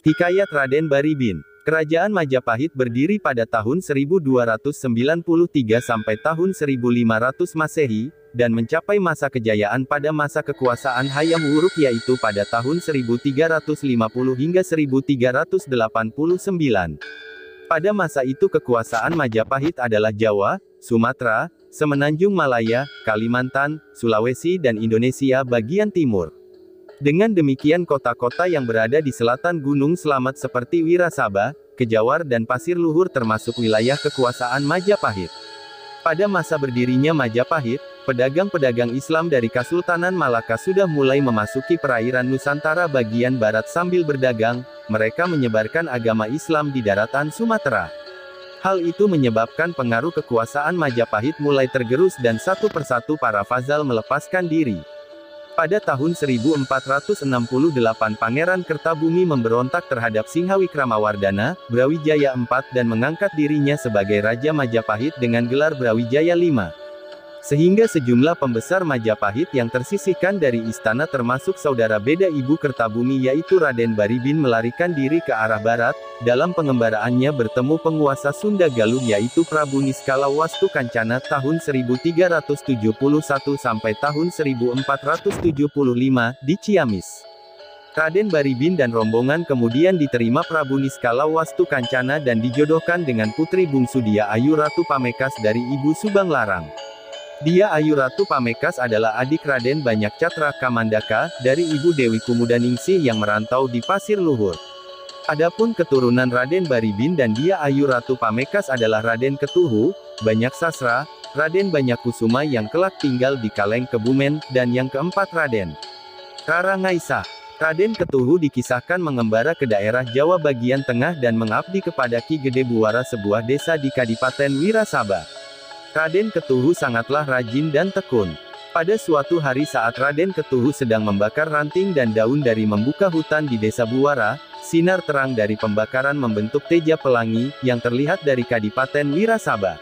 Hikayat Raden Baribin. Kerajaan Majapahit berdiri pada tahun 1293 sampai tahun 1500 Masehi, dan mencapai masa kejayaan pada masa kekuasaan Hayam Wuruk yaitu pada tahun 1350 hingga 1389. Pada masa itu kekuasaan Majapahit adalah Jawa, Sumatera, Semenanjung Malaya, Kalimantan, Sulawesi dan Indonesia bagian timur. Dengan demikian kota-kota yang berada di selatan Gunung Slamet seperti Wirasaba, Kejawar dan Pasir Luhur termasuk wilayah kekuasaan Majapahit. Pada masa berdirinya Majapahit, pedagang-pedagang Islam dari Kesultanan Malaka sudah mulai memasuki perairan Nusantara bagian barat sambil berdagang, mereka menyebarkan agama Islam di daratan Sumatera. Hal itu menyebabkan pengaruh kekuasaan Majapahit mulai tergerus dan satu persatu para fazal melepaskan diri. Pada tahun 1468 Pangeran Kertabumi memberontak terhadap Singhawikramawardhana, Brawijaya IV dan mengangkat dirinya sebagai Raja Majapahit dengan gelar Brawijaya V. Sehingga sejumlah pembesar Majapahit yang tersisihkan dari istana termasuk saudara beda ibu Kertabumi yaitu Raden Baribin melarikan diri ke arah barat, dalam pengembaraannya bertemu penguasa Sunda Galuh yaitu Prabu Niskala Wastukancana tahun 1371 sampai tahun 1475, di Ciamis. Raden Baribin dan rombongan kemudian diterima Prabu Niskala Wastukancana dan dijodohkan dengan putri bungsu Dia Ayu Ratu Pamekas dari Ibu Subang Larang. Dia Ayu Ratu Pamekas adalah adik Raden Banyak Catra Kamandaka, dari Ibu Dewi Kumudaningsih yang merantau di Pasir Luhur. Adapun keturunan Raden Baribin dan Dia Ayu Ratu Pamekas adalah Raden Ketuhu, Banyak Sasra, Raden Banyak Kusuma yang kelak tinggal di Kaleng Kebumen, dan yang keempat Raden Karangaisah. Raden Ketuhu dikisahkan mengembara ke daerah Jawa bagian tengah dan mengabdi kepada Ki Gede Buwara sebuah desa di Kadipaten Wirasaba. Raden Ketuhu sangatlah rajin dan tekun. Pada suatu hari saat Raden Ketuhu sedang membakar ranting dan daun dari membuka hutan di desa Buwara, sinar terang dari pembakaran membentuk teja pelangi, yang terlihat dari Kadipaten Wirasaba.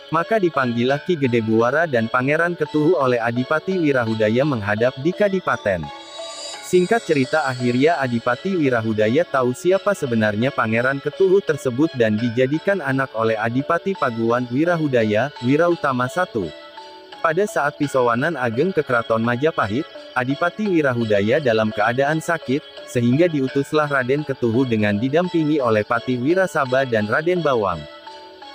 Maka dipanggillah Ki Gede Buwara dan Pangeran Ketuhu oleh Adipati Wirahudaya menghadap di Kadipaten. Singkat cerita akhirnya Adipati Wirahudaya tahu siapa sebenarnya Pangeran Ketuhu tersebut dan dijadikan anak oleh Adipati Paguwan Wirahudaya, Wirautama I. Pada saat Pisowanan Ageng ke Keraton Majapahit, Adipati Wirahudaya dalam keadaan sakit, sehingga diutuslah Raden Ketuhu dengan didampingi oleh Patih Wirasaba dan Raden Bawang.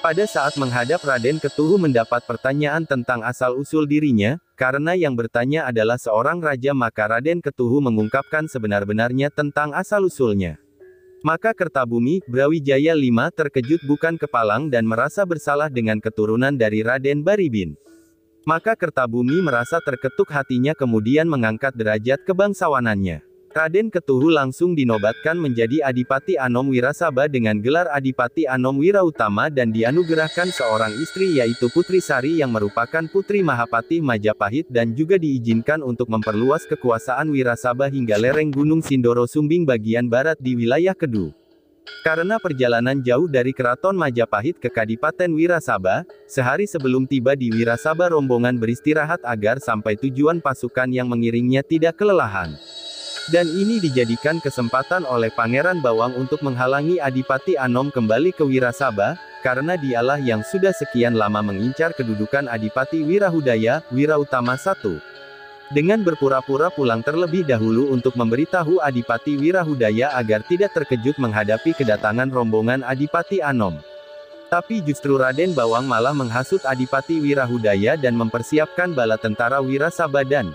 Pada saat menghadap Raden Ketuhu mendapat pertanyaan tentang asal-usul dirinya, karena yang bertanya adalah seorang raja maka Raden Ketuhu mengungkapkan sebenar-benarnya tentang asal-usulnya. Maka Kertabumi, Brawijaya V terkejut bukan kepalang dan merasa bersalah dengan keturunan dari Raden Baribin. Maka Kertabumi merasa terketuk hatinya kemudian mengangkat derajat kebangsawanannya. Raden Ketuhu langsung dinobatkan menjadi Adipati Anom Wirasaba dengan gelar Adipati Anom Wirautama dan dianugerahkan seorang istri yaitu Putri Sari yang merupakan putri Mahapatih Majapahit dan juga diizinkan untuk memperluas kekuasaan Wirasaba hingga lereng Gunung Sindoro Sumbing bagian barat di wilayah Kedu. Karena perjalanan jauh dari Keraton Majapahit ke Kadipaten Wirasaba, sehari sebelum tiba di Wirasaba rombongan beristirahat agar sampai tujuan pasukan yang mengiringnya tidak kelelahan. Dan ini dijadikan kesempatan oleh Pangeran Bawang untuk menghalangi Adipati Anom kembali ke Wirasaba, karena dialah yang sudah sekian lama mengincar kedudukan Adipati Wirahudaya, Wirautama I. Dengan berpura-pura pulang terlebih dahulu untuk memberitahu Adipati Wirahudaya agar tidak terkejut menghadapi kedatangan rombongan Adipati Anom. Tapi justru Raden Bawang malah menghasut Adipati Wirahudaya dan mempersiapkan bala tentara Wirasaba dan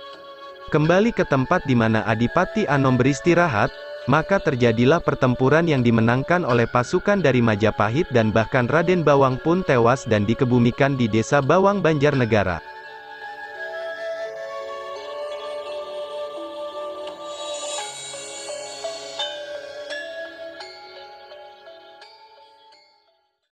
kembali ke tempat di mana Adipati Anom beristirahat, maka terjadilah pertempuran yang dimenangkan oleh pasukan dari Majapahit dan bahkan Raden Bawang pun tewas dan dikebumikan di desa Bawang Banjarnegara.